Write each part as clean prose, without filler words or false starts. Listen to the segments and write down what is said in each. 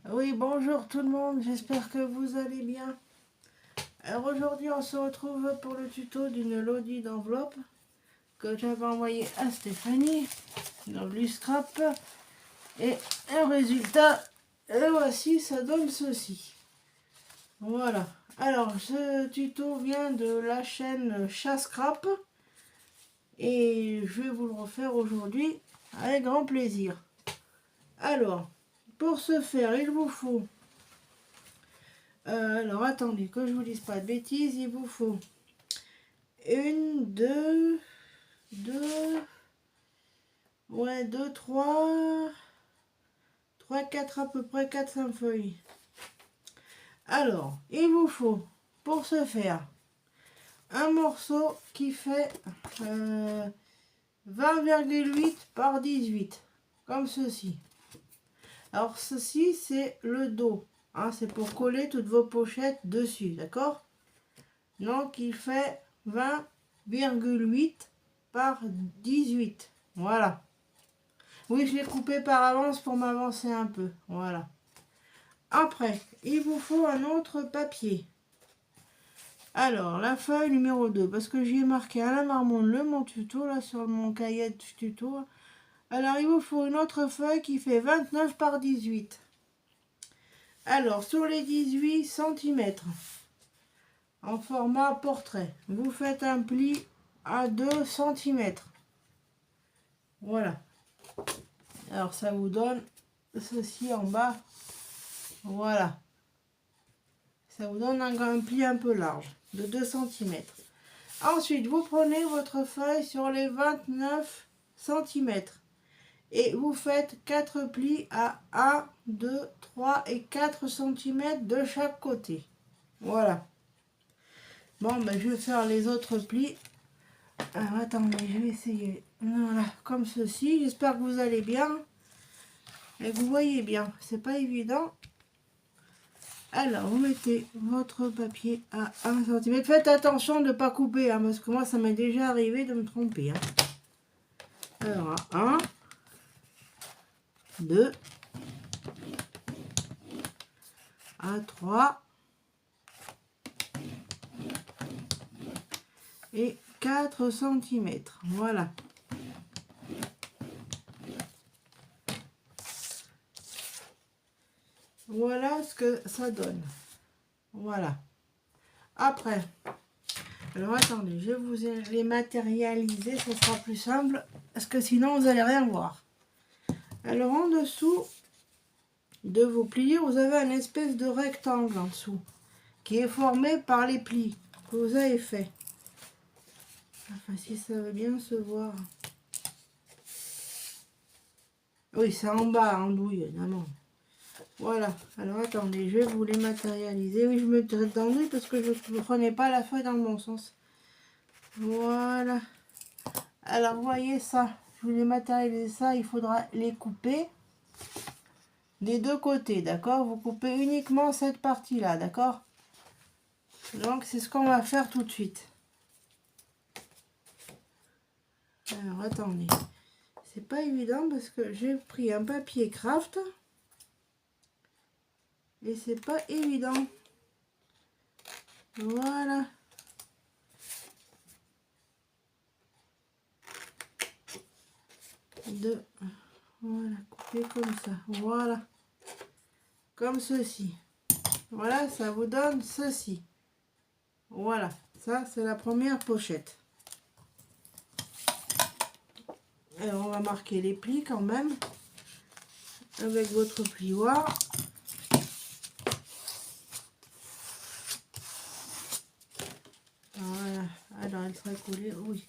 Oui, bonjour tout le monde, j'espère que vous allez bien. Alors aujourd'hui, on se retrouve pour le tuto d'une lodi d'enveloppe que j'avais envoyé à Stéphanie dans le scrap. Et le résultat, et voici, ça donne ceci. Voilà. Alors, ce tuto vient de la chaîne Chat Scrap et je vais vous le refaire aujourd'hui avec grand plaisir. Alors, pour ce faire, il vous faut... alors attendez, que je vous dise pas de bêtises, il vous faut une, deux, trois, quatre à peu près, quatre, cinq feuilles. Alors, il vous faut, pour ce faire, un morceau qui fait 20,8 par 18, comme ceci. Alors, ceci, c'est le dos. Hein, c'est pour coller toutes vos pochettes dessus, d'accord? Donc, il fait 20,8 par 18. Voilà. Oui, je l'ai coupé par avance pour m'avancer un peu. Voilà. Après, il vous faut un autre papier. Alors, la feuille numéro 2, parce que j'y ai marqué à la marmonne mon tuto, là, sur mon cahier de tuto. Alors, il vous faut une autre feuille qui fait 29 par 18. Alors, sur les 18 cm, en format portrait, vous faites un pli à 2 cm. Voilà. Alors, ça vous donne ceci en bas. Voilà. Ça vous donne un pli un peu large, de 2 cm. Ensuite, vous prenez votre feuille sur les 29 cm. Et vous faites 4 plis à 1, 2, 3 et 4 cm de chaque côté. Voilà. Bon, ben, je vais faire les autres plis. Alors, attendez, je vais essayer. Voilà, comme ceci. J'espère que vous allez bien. Et que vous voyez bien. C'est pas évident. Alors, vous mettez votre papier à 1 cm. Faites attention de ne pas couper, hein, parce que moi, ça m'est déjà arrivé de me tromper. Hein. Alors, à 1, 2, à 3 et 4 cm. Voilà. Voilà ce que ça donne. Voilà. Après, alors attendez, je vais vous les matérialiser, ce sera plus simple, parce que sinon vous n'allez rien voir. Alors en dessous de vos pliés, vous avez un espèce de rectangle en dessous, qui est formé par les plis que vous avez fait. Enfin, si ça veut bien se voir. Oui, c'est en bas, en douille, évidemment. Voilà, alors attendez, je vais vous les matérialiser. Oui, je me tire d'ennui parce que je ne prenais pas la feuille dans le bon sens. Voilà. Alors, vous voyez ça, je voulais matérialiser ça, il faudra les couper des deux côtés, d'accord? Vous coupez uniquement cette partie-là, d'accord? Donc, c'est ce qu'on va faire tout de suite. Alors, attendez. C'est pas évident parce que j'ai pris un papier craft et c'est pas évident. Voilà. Voilà, couper comme ça. Voilà. Comme ceci. Voilà, ça vous donne ceci. Voilà, ça c'est la première pochette. Alors on va marquer les plis quand même avec votre plioir. Voilà, alors elle sera collée, oui.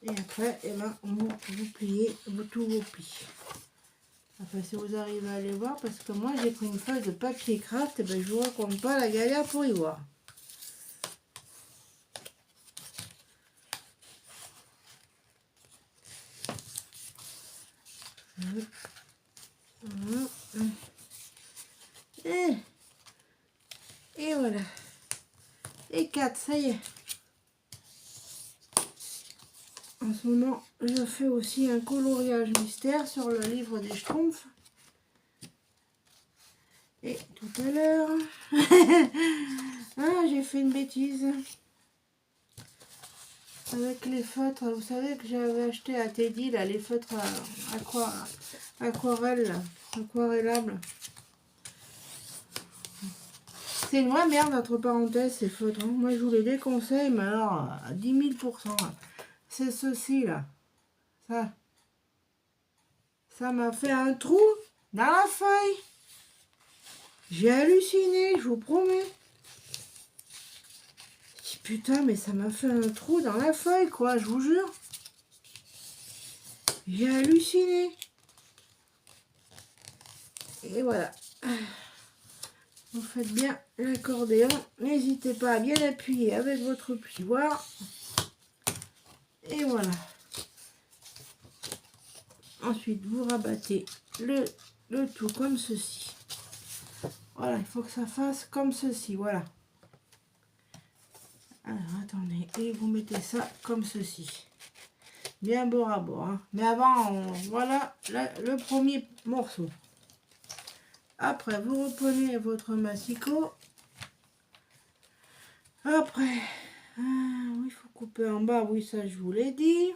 Et après, eh ben, vous pliez tous vos plis. Enfin, si vous arrivez à les voir, parce que moi j'ai pris une feuille de papier craft, et ben, je vous raconte pas la galère pour y voir. Et voilà. Et 4, ça y est. En ce moment, je fais aussi un coloriage mystère sur le livre des Schtroumpfs. Et tout à l'heure, ah, j'ai fait une bêtise avec les feutres. Vous savez que j'avais acheté à Teddy là, les feutres aquarelle, là, aquarellables. C'est une vraie merde entre parenthèses ces feutres. Hein. Moi je vous les déconseille, mais alors à 10 000%. Là. C'est ceci là. Ça m'a fait un trou dans la feuille. J'ai halluciné, je vous promets. Je dis, putain, mais ça m'a fait un trou dans la feuille, quoi, je vous jure. J'ai halluciné. Et voilà. Vous faites bien l'accordéon. N'hésitez pas à bien appuyer avec votre plioir. Et voilà. Ensuite, vous rabattez le tout comme ceci. Voilà, il faut que ça fasse comme ceci, voilà. Alors, attendez, et vous mettez ça comme ceci. Bien bord à bord. Hein. Mais avant, voilà le premier morceau. Après, vous reprenez votre massicot. Après, oui, il faut couper en bas. Oui, ça, je vous l'ai dit.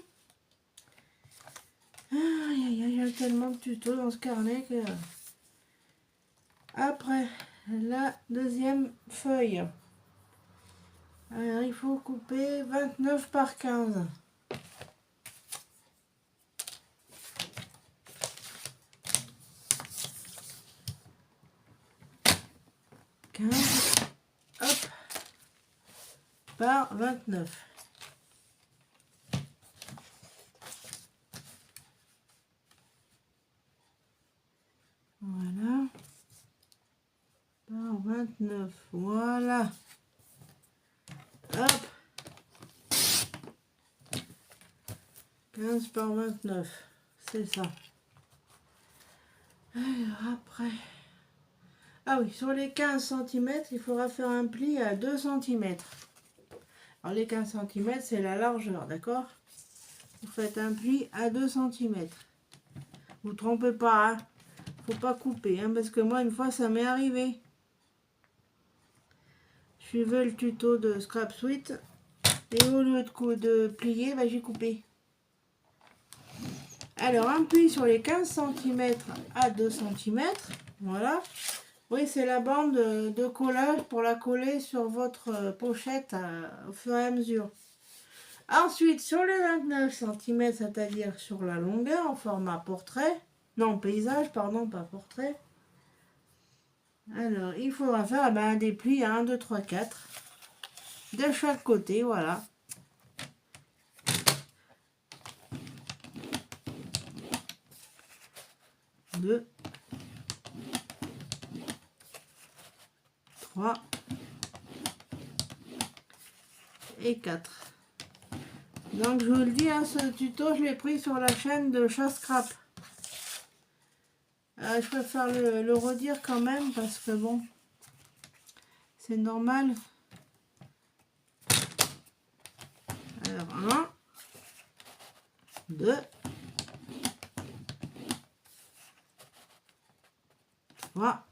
Il y a tellement de tutos dans ce carnet que... Après, la deuxième feuille. Alors, il faut couper 29 par 15. Hop, par 29. Voilà. Par 29. Voilà. Hop. 15 par 29. C'est ça. Alors après. Ah oui, sur les 15 cm, il faudra faire un pli à 2 cm. Alors les 15 cm, c'est la largeur, d'accord? Vous faites un pli à 2 cm. Vous trompez pas, hein? Faut pas couper, hein, parce que moi, une fois, ça m'est arrivé. Je suivais le tuto de Scrap Suite et au lieu de plier, bah, j'ai coupé. Alors, un pli sur les 15 cm à 2 cm, voilà. Oui, c'est la bande de collage pour la coller sur votre pochette au fur et à mesure. Ensuite, sur les 29 cm, c'est-à-dire sur la longueur, en format portrait, non, paysage, pardon, pas portrait. Alors, il faudra faire des plis à 1, 2, 3, 4 de chaque côté, voilà. Deux, 3 et 4. Donc je vous le dis, hein, ce tuto, je l'ai pris sur la chaîne de Scrap. Je préfère le redire quand même parce que bon, c'est normal. Alors 1, 2, 3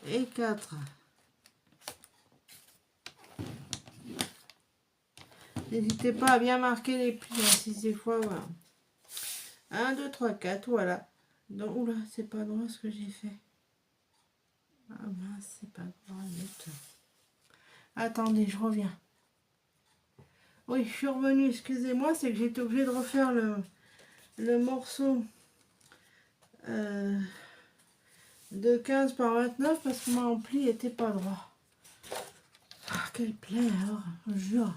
et 4. N'hésitez pas à bien marquer les plis, hein, si c'est fois, voilà. 1, 2, 3, 4, voilà. Donc, oula, c'est pas droit ce que j'ai fait. Ah mince, c'est pas droit. Attendez, je reviens. Oui, je suis revenue, excusez-moi, c'est que j'étais obligée de refaire le morceau de 15 par 29 parce que mon pli était pas droit. Ah, quelle plaie alors, je jure.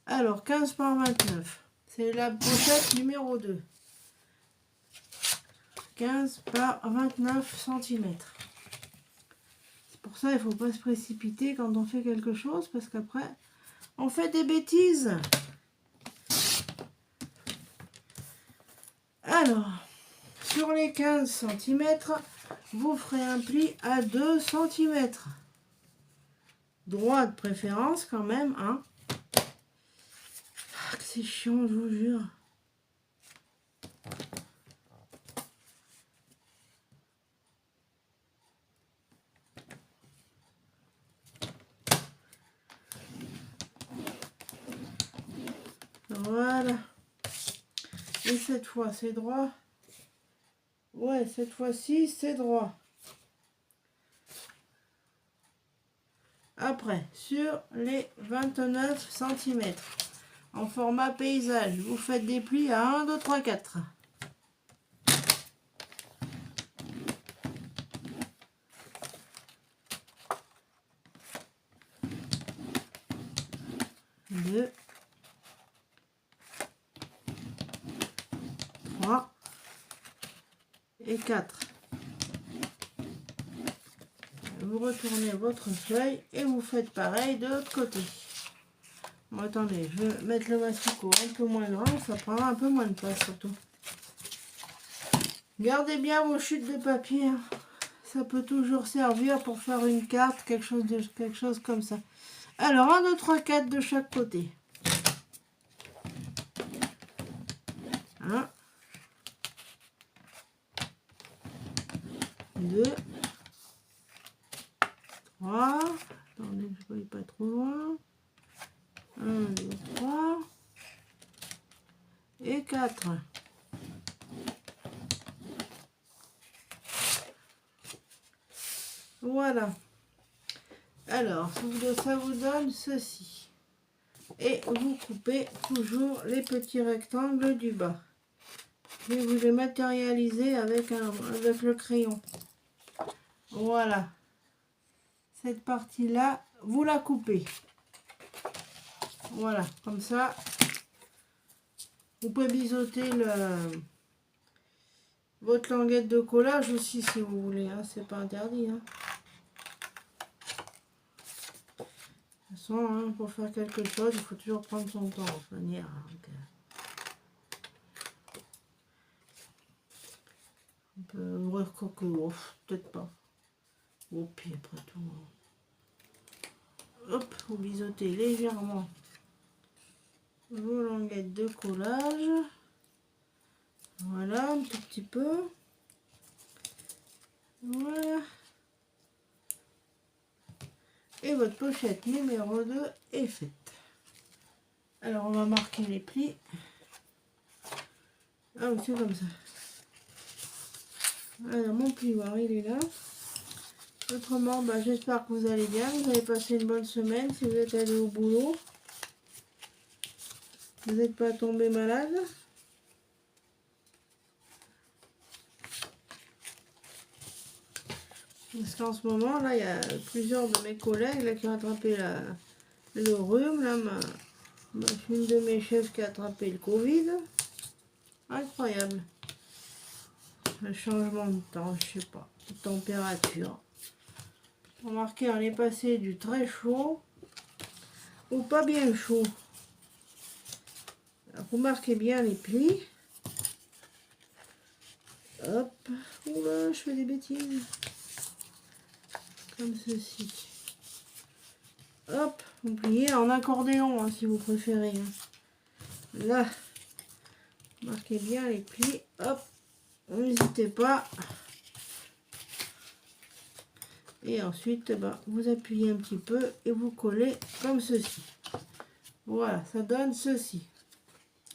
Alors, 15 par 29, c'est la pochette numéro 2. 15 par 29 cm. C'est pour ça il ne faut pas se précipiter quand on fait quelque chose parce qu'après, on fait des bêtises. Alors, sur les 15 cm, vous ferez un pli à 2 cm. Droit de préférence quand même, hein. Ah, que c'est chiant, je vous jure. Voilà. Et cette fois, c'est droit. Ouais, cette fois-ci, c'est droit. Après, sur les 29 cm, en format paysage, vous faites des plis à 1, 2, 3, 4. 2, 3 et 4. Vous retournez votre feuille et vous faites pareil de l'autre côté. Bon, attendez, je vais mettre le massicot un peu moins grand, ça prendra un peu moins de place surtout. Gardez bien vos chutes de papier, hein. Ça peut toujours servir pour faire une carte, quelque chose comme ça. Alors, 1, 2, 3, 4 de chaque côté. 1, 2, 3. Attendez, je ne vais pas trop loin. 1, 2, 3. Et 4. Voilà. Alors, ça vous donne ceci. Et vous coupez toujours les petits rectangles du bas. Je vais vous les matérialiser avec le crayon. Voilà. Cette partie-là, vous la coupez. Voilà, comme ça. Vous pouvez biseauter votre languette de collage aussi si vous voulez. Hein. C'est pas interdit. Hein. De toute façon, hein, pour faire quelque chose, il faut toujours prendre son temps. De toute manière. On peut ouvrir quelques ouf, peut-être pas. Au pire, après tout. Hop, vous biseautez légèrement vos languettes de collage. Voilà, un tout petit peu. Voilà. Et votre pochette numéro 2 est faite. Alors, on va marquer les plis. Ah oui, c'est comme ça. Alors, mon plioir, il est là. Autrement, bah, j'espère que vous allez bien. Vous avez passé une bonne semaine. Si vous êtes allé au boulot, vous n'êtes pas tombé malade. Parce qu'en ce moment, là, il y a plusieurs de mes collègues là, qui ont attrapé le rhume. Là, une de mes chefs qui a attrapé le Covid. Incroyable. Le changement de temps, je sais pas. De température. Remarquez, on est passé du très chaud ou pas bien chaud. Alors, vous marquez bien les plis. Hop. Oula, je fais des bêtises. Comme ceci. Hop, vous pliez en accordéon, hein, si vous préférez. Hein. Là, marquez bien les plis. Hop, n'hésitez pas. Et ensuite, bah, vous appuyez un petit peu et vous collez comme ceci. Voilà, ça donne ceci.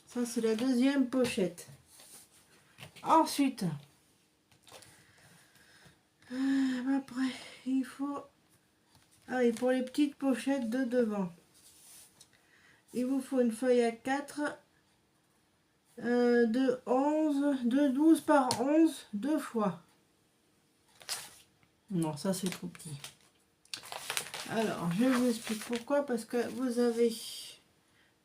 Ça, c'est la deuxième pochette. Ensuite, après, il faut... Ah oui, pour les petites pochettes de devant, il vous faut une feuille à 4 de 12 par 11 deux fois. Non, ça c'est trop petit. Alors, je vous explique pourquoi. Parce que vous avez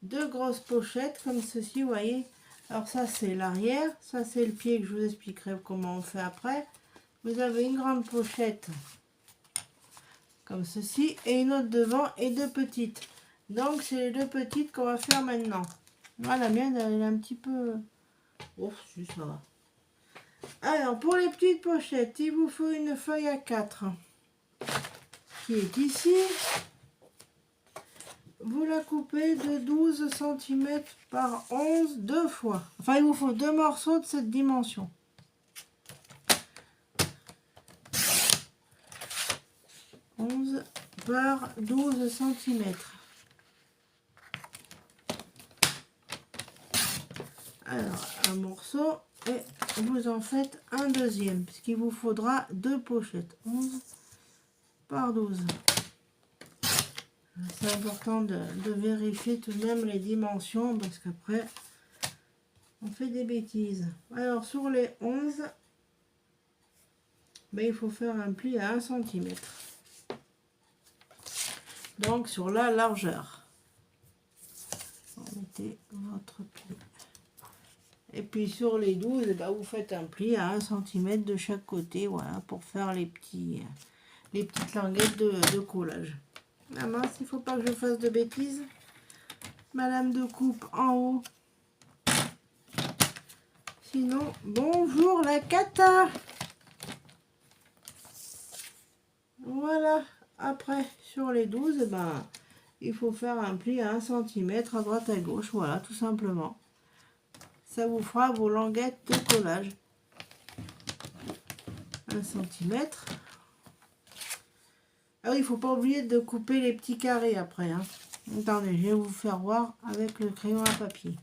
deux grosses pochettes comme ceci, vous voyez. Alors ça c'est l'arrière, ça c'est le pied que je vous expliquerai comment on fait après. Vous avez une grande pochette comme ceci et une autre devant et deux petites. Donc c'est les deux petites qu'on va faire maintenant. Voilà, la mienne elle est un petit peu... Oh, si ça va. Alors pour les petites pochettes, il vous faut une feuille à 4 qui est ici. Vous la coupez de 12 cm par 11 deux fois. Enfin, il vous faut deux morceaux de cette dimension. Par 12 cm. Alors, un morceau et vous en faites un deuxième, puisqu'il vous faudra 2 pochettes. 11 par 12. C'est important de vérifier tout de même les dimensions, parce qu'après, on fait des bêtises. Alors, sur les 11, ben, il faut faire un pli à 1 cm. Donc, sur la largeur. Vous mettez votre pli. Et puis sur les 12, ben, vous faites un pli à 1 cm de chaque côté, voilà, pour faire les petites languettes de collage. Ah mince, il ne faut pas que je fasse de bêtises. Ma lame de coupe en haut. Sinon, bonjour la cata. Voilà. Après, sur les 12, ben, il faut faire un pli à 1 cm à droite à gauche. Voilà, tout simplement. Ça vous fera vos languettes de collage. 1 cm. Ah oui, il ne faut pas oublier de couper les petits carrés après. Hein. Attendez, je vais vous faire voir avec le crayon à papier.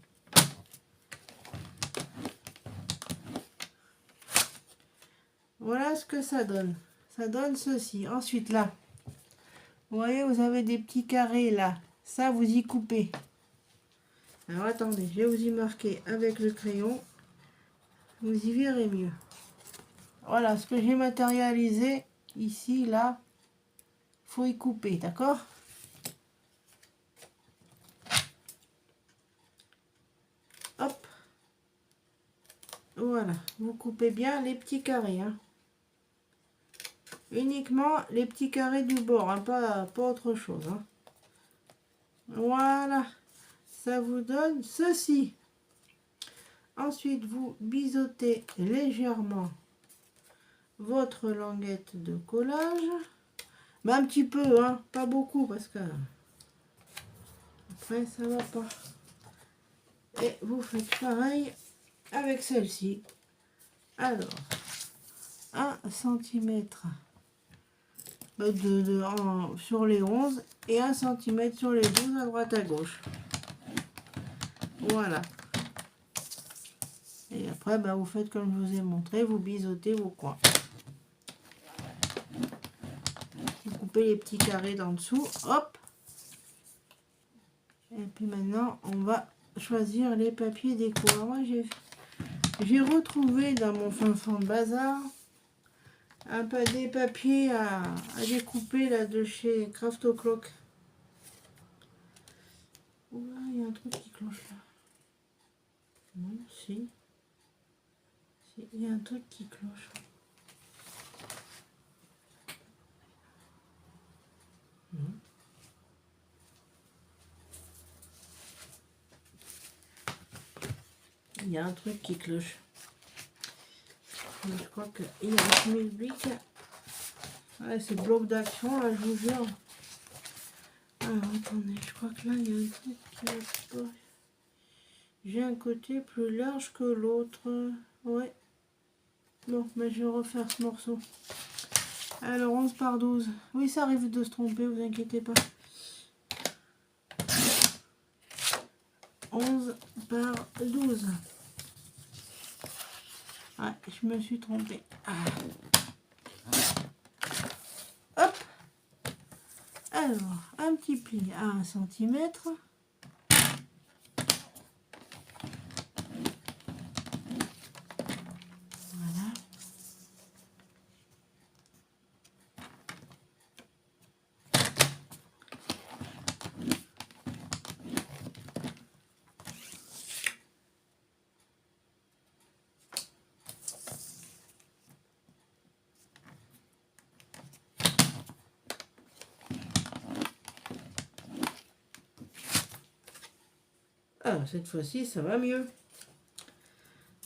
Voilà ce que ça donne. Ça donne ceci. Ensuite, là, vous voyez, vous avez des petits carrés là. Ça, vous y coupez. Alors, attendez, je vais vous y marquer avec le crayon. Vous y verrez mieux. Voilà ce que j'ai matérialisé. Ici, là, faut y couper, d'accord? Hop. Voilà, vous coupez bien les petits carrés. Hein. Uniquement les petits carrés du bord, hein, pas autre chose. Hein. Voilà, ça vous donne ceci. Ensuite, vous biseautez légèrement votre languette de collage. Mais un petit peu, hein, pas beaucoup, parce que après ça va pas. Et vous faites pareil avec celle-ci. Alors, 1 cm sur les 11 et 1 cm sur les 12 à droite à gauche. Voilà. Et après, bah, vous faites comme je vous ai montré, vous biseautez vos coins. Vous coupez les petits carrés d'en dessous, hop. Et puis maintenant, on va choisir les papiers déco. Alors moi, j'ai retrouvé dans mon fin fond de bazar un peu des papiers à découper là de chez Craft O'Clock. Oula, il y a un truc qui cloche là. Non, si. Il y a un truc qui cloche. Non. Il y a un truc qui cloche. Je crois qu'il y a un schmilblick. Ouais, c'est bloc d'action là, je vous jure. Alors attendez, je crois que là il y a un truc qui va pas. J'ai un côté plus large que l'autre. Ouais. Bon, mais je vais refaire ce morceau. Alors 11 par 12. Oui, ça arrive de se tromper, vous inquiétez pas. 11 par 12. Ouais, je me suis trompée. Ah. Hop. Alors, un petit pli à 1 cm. Voilà. Ah, cette fois-ci, ça va mieux.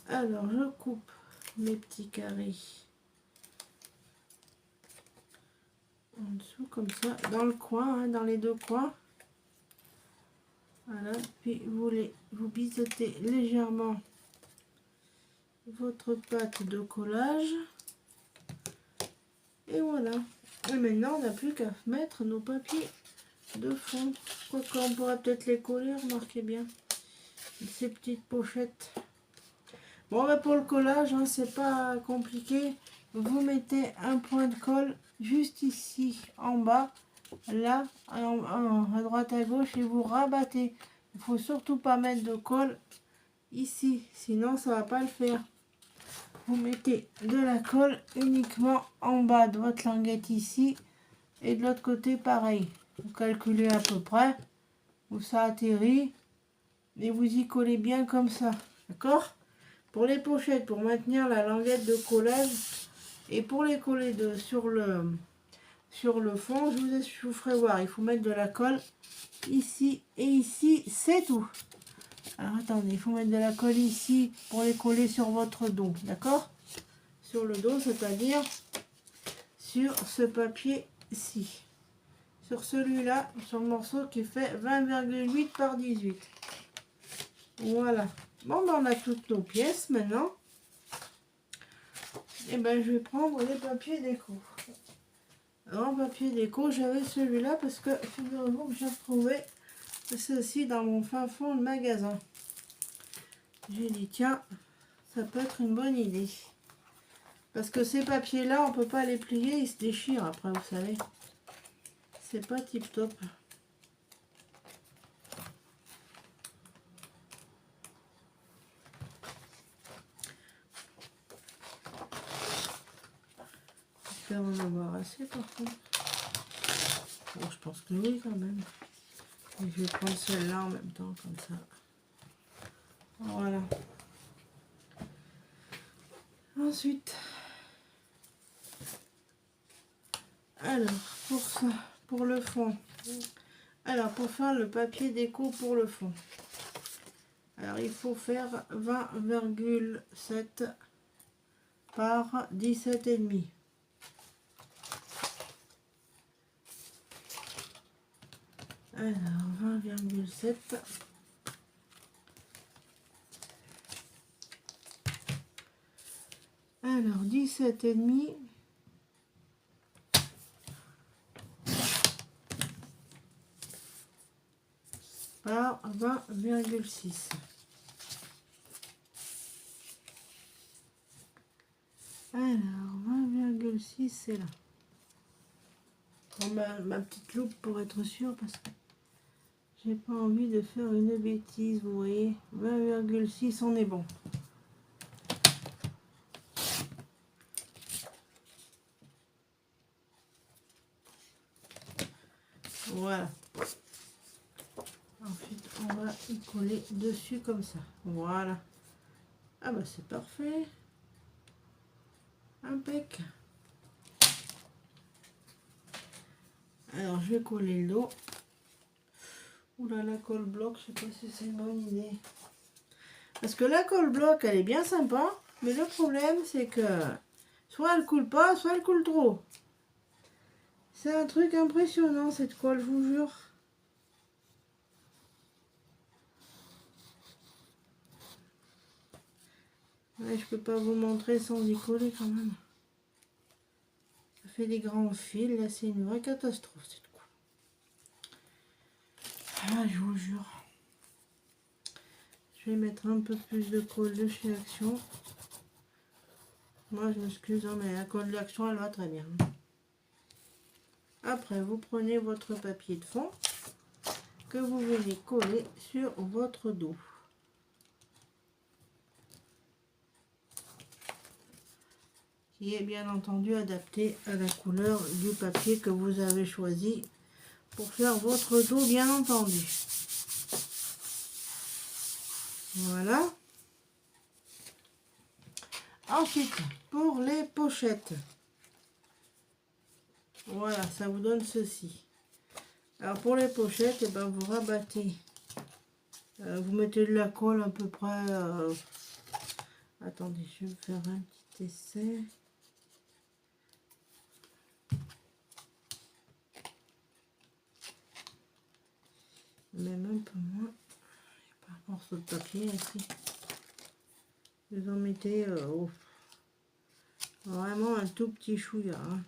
Alors, je coupe mes petits carrés en dessous, comme ça, dans le coin, hein, dans les deux coins. Voilà, puis vous biseautez légèrement votre pâte de collage. Et voilà. Et maintenant, on n'a plus qu'à mettre nos papiers de fond. Quoique, on pourrait peut-être les coller, remarquez bien. Ces petites pochettes. Bon, bah, pour le collage, hein, c'est pas compliqué. Vous mettez un point de colle juste ici, en bas, là, à droite, à gauche, et vous rabattez. Il faut surtout pas mettre de colle ici, sinon ça va pas le faire. Vous mettez de la colle uniquement en bas de votre languette ici, et de l'autre côté, pareil. Vous calculez à peu près où ça atterrit, et vous y collez bien comme ça, d'accord? Pour les pochettes, pour maintenir la languette de collage et pour les coller sur le fond, je vous ferai voir. Il faut mettre de la colle ici et ici, c'est tout. Alors attendez, il faut mettre de la colle ici pour les coller sur votre dos, d'accord? Sur le dos, c'est-à-dire sur ce papier-ci. Sur celui-là, sur le morceau qui fait 20,8 par 18. Voilà. Bon, ben on a toutes nos pièces maintenant. Et ben je vais prendre les papiers déco. Alors en papier déco, j'avais celui-là parce que figurez-vous que j'ai retrouvé ceci dans mon fin fond de magasin. J'ai dit tiens, ça peut être une bonne idée. Parce que ces papiers-là, on peut pas les plier, ils se déchirent après, vous savez. C'est pas tip top. J'espère en avoir assez par contre. Bon, je pense que oui quand même. Et je vais prendre celle-là en même temps, comme ça. Voilà. Ensuite, alors, pour ça, pour le fond. Alors, pour faire le papier déco pour le fond. Alors, il faut faire 20,7 par 17,5. Alors, 20,7. Alors, 17,5. Par 20,6. Alors, 20,6, c'est là. Prends ma petite loupe pour être sûr parce que j'ai pas envie de faire une bêtise, vous voyez. 20,6, on est bon. Voilà. Ensuite, on va y coller dessus comme ça. Voilà. Ah bah c'est parfait. Impec. Alors, je vais coller le dos. Oula, la colle bloc, je sais pas si c'est une bonne idée. Parce que la colle bloc, elle est bien sympa. Mais le problème, c'est que soit elle coule pas, soit elle coule trop. C'est un truc impressionnant, cette colle, je vous jure. Ouais, je peux pas vous montrer sans y coller quand même. Ça fait des grands fils, là, c'est une vraie catastrophe, cette colle. Ah, je vous jure. Je vais mettre un peu plus de colle de chez Action. Moi, je m'excuse, hein, mais la colle d'Action, elle va très bien. Après, vous prenez votre papier de fond que vous venez coller sur votre dos. Qui est bien entendu adapté à la couleur du papier que vous avez choisi pour faire votre dos, bien entendu. Voilà. Ensuite, pour les pochettes. Voilà, ça vous donne ceci. Alors pour les pochettes, et ben vous rabattez. Vous mettez de la colle à peu près. Attendez, je vais faire un petit essai. Même un peu moins. Il y a pas un morceau de papier ici. Vous en mettez vraiment un tout petit chouïa. Hein.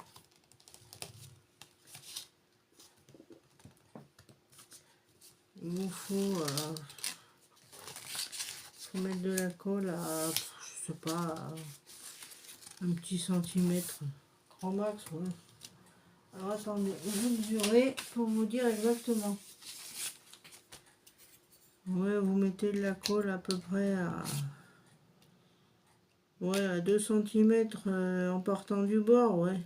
Il vous faut mettre de la colle à sais pas, un petit centimètre, grand max, ouais. Alors attendez, vous mesurez pour vous dire exactement. Ouais, vous mettez de la colle à peu près à, ouais, à 2 cm en partant du bord, ouais.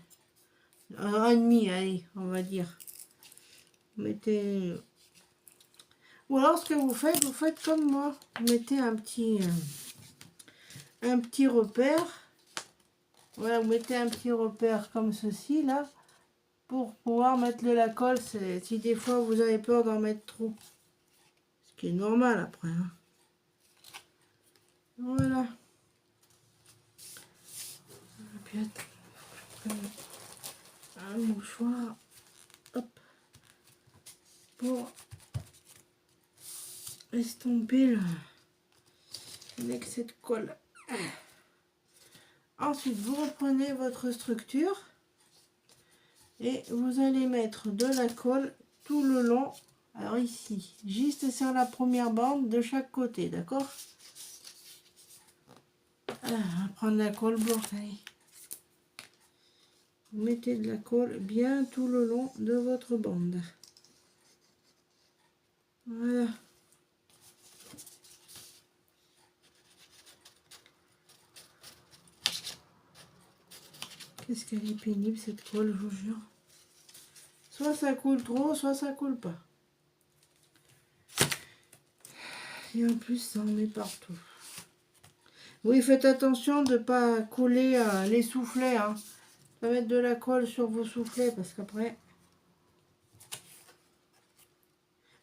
1,5, allez, on va dire. Mettez... Ou alors ce que vous faites comme moi. Vous mettez un petit repère. Voilà, vous mettez un petit repère comme ceci, là. Pour pouvoir mettre de la colle, si des fois vous avez peur d'en mettre trop. Ce qui est normal après. Hein. Voilà. Et puis attends, un mouchoir. Hop. Pour estomper l'excès de colle. Ensuite, vous reprenez votre structure et vous allez mettre de la colle tout le long. Alors ici, juste sur la première bande de chaque côté, d'accord? On va prendre la colle blanche. Vous mettez de la colle bien tout le long de votre bande. Voilà. Qu'est-ce qu'elle est pénible cette colle, je vous jure. Soit ça coule trop, soit ça coule pas. Et en plus, ça en met partout. Oui, faites attention de ne pas coller les soufflets. Hein. Pas mettre de la colle sur vos soufflets parce qu'après...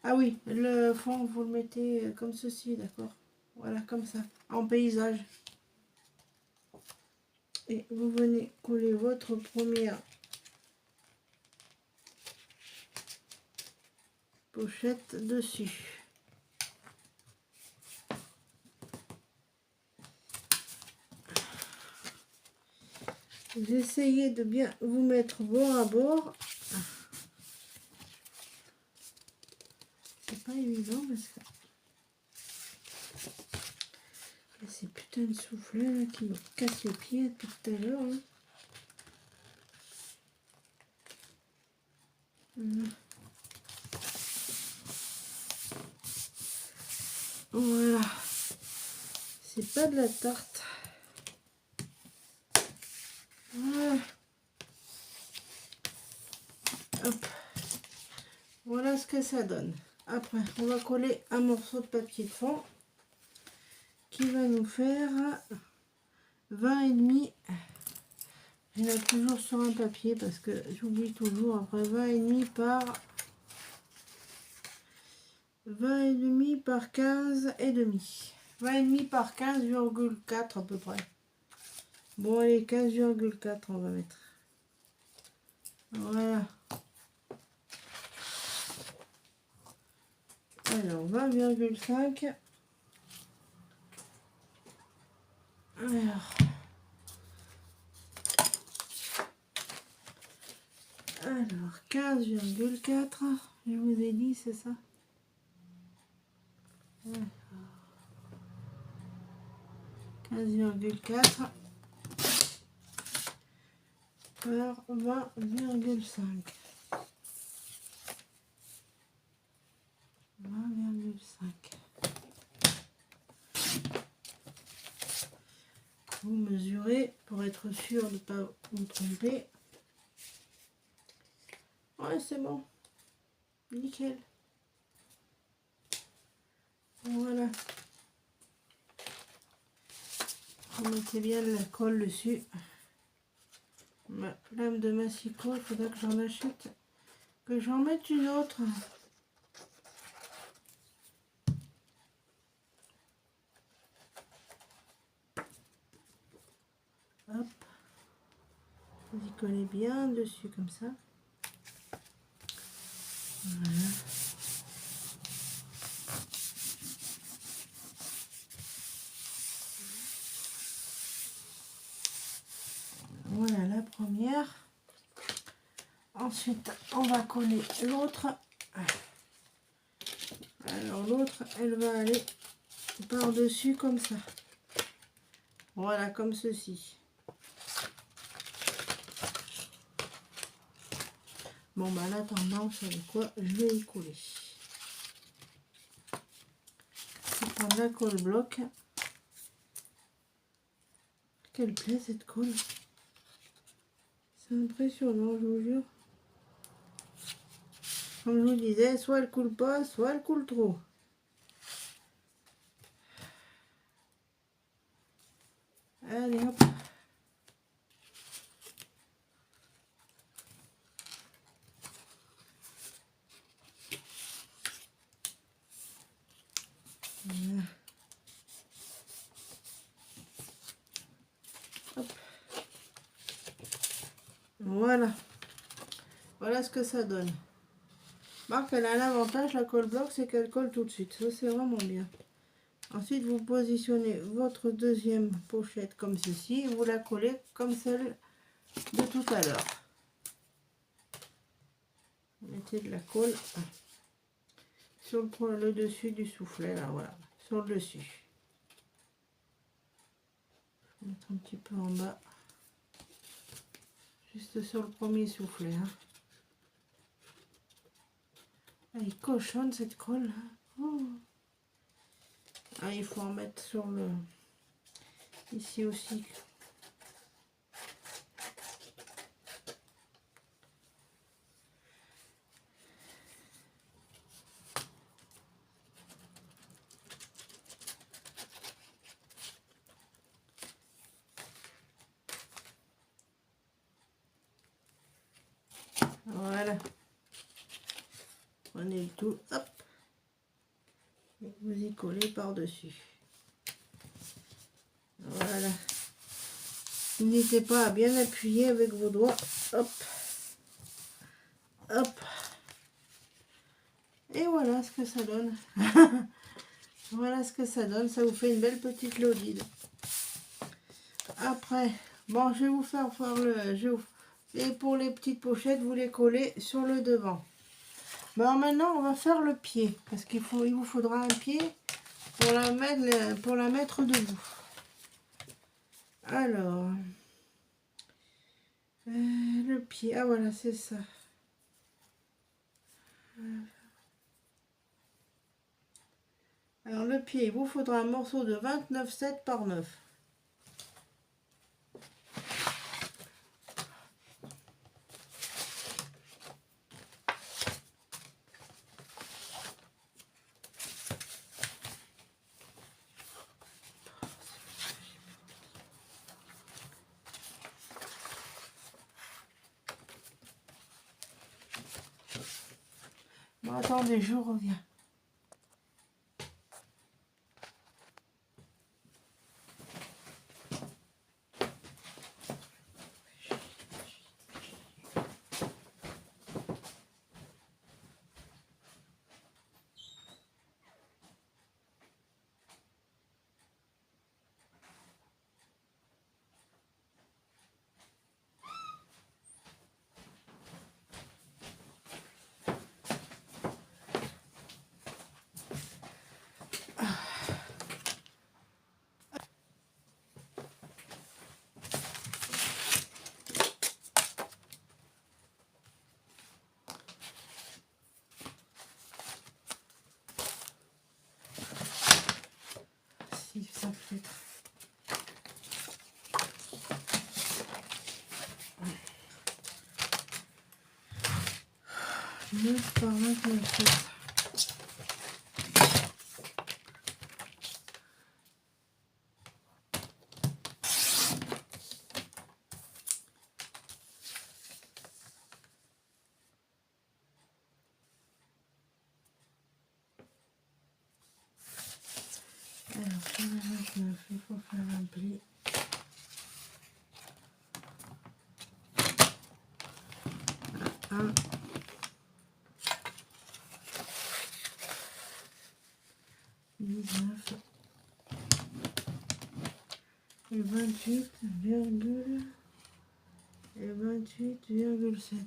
Ah oui, le fond, vous le mettez comme ceci, d'accord? Voilà, comme ça, en paysage. Et vous venez coller votre première pochette dessus. Vous essayez de bien vous mettre bord à bord. C'est pas évident parce que il y a ces putains de soufflets là, qui me cassent les pieds depuis tout à l'heure. Hein. Voilà. C'est pas de la tarte. Voilà. Hop. Voilà ce que ça donne. Après, on va coller un morceau de papier de fond qui va nous faire 20,5. Je note toujours sur un papier parce que j'oublie toujours. Après 20,5 par 20,5 par 15,5. 20,5 par 15,4 à peu près. Bon, allez, 15,4 on va mettre. Voilà. Alors, 20,5. Alors 15,4. Je vous ai dit, c'est ça? 15,4 par 20,5. 20,5. Vous mesurez pour être sûr de ne pas vous tromper. Ouais, c'est bon. Nickel. Voilà. Vous mettez bien de la colle dessus. Ma lame de massicot, il faudra que j'en achète. Que j'en mette une autre. Hop. Vous y collez bien dessus comme ça. Voilà. Voilà la première. Ensuite, on va coller l'autre. Alors l'autre, elle va aller par-dessus comme ça. Voilà, comme ceci. Bon, bah, en attendant, vous savez quoi, je vais y coller. Je vais prendre la colle bloc. Quelle plaît cette colle. C'est impressionnant, je vous jure. Comme je vous disais, soit elle coule pas, soit elle coule trop. Allez, hop. Voilà. Hop. Voilà. Voilà ce que ça donne. Marc, elle a un avantage, la colle bloc, c'est qu'elle colle tout de suite. Ça, c'est vraiment bien. Ensuite, vous positionnez votre deuxième pochette comme ceci. Et vous la collez comme celle de tout à l'heure. Vous mettez de la colle sur le dessus du soufflet, là, voilà. Sur le dessus. Je vais mettre un petit peu en bas. Juste sur le premier soufflet. Hein. Elle est cochonne cette colle. Oh. Ah, il faut en mettre sur le... Ici aussi. Voilà. Prenez le tout, hop. Et vous y collez par-dessus. Voilà. N'hésitez pas à bien appuyer avec vos doigts. Hop. Hop. Et voilà ce que ça donne. Voilà ce que ça donne. Ça vous fait une belle petite lodide. Après, bon, je vais vous faire le... Et pour les petites pochettes, vous les collez sur le devant. Bon, maintenant, on va faire le pied. Parce il vous faudra un pied pour la mettre debout. Alors, le pied. Ah, voilà, c'est ça. Alors, le pied, il vous faudra un morceau de 29,7 par 9. Bon, attendez, je reviens. Si ça fait... 9 par 29,7. Alors, sur le 29, il faut faire un pli. Un. Et 28,7.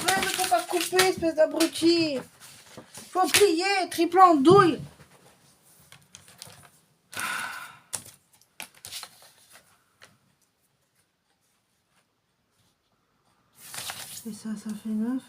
Ouais, mais faut pas couper, espèce d'abruti. Faut plier, triple en douille. Et ça fait 9.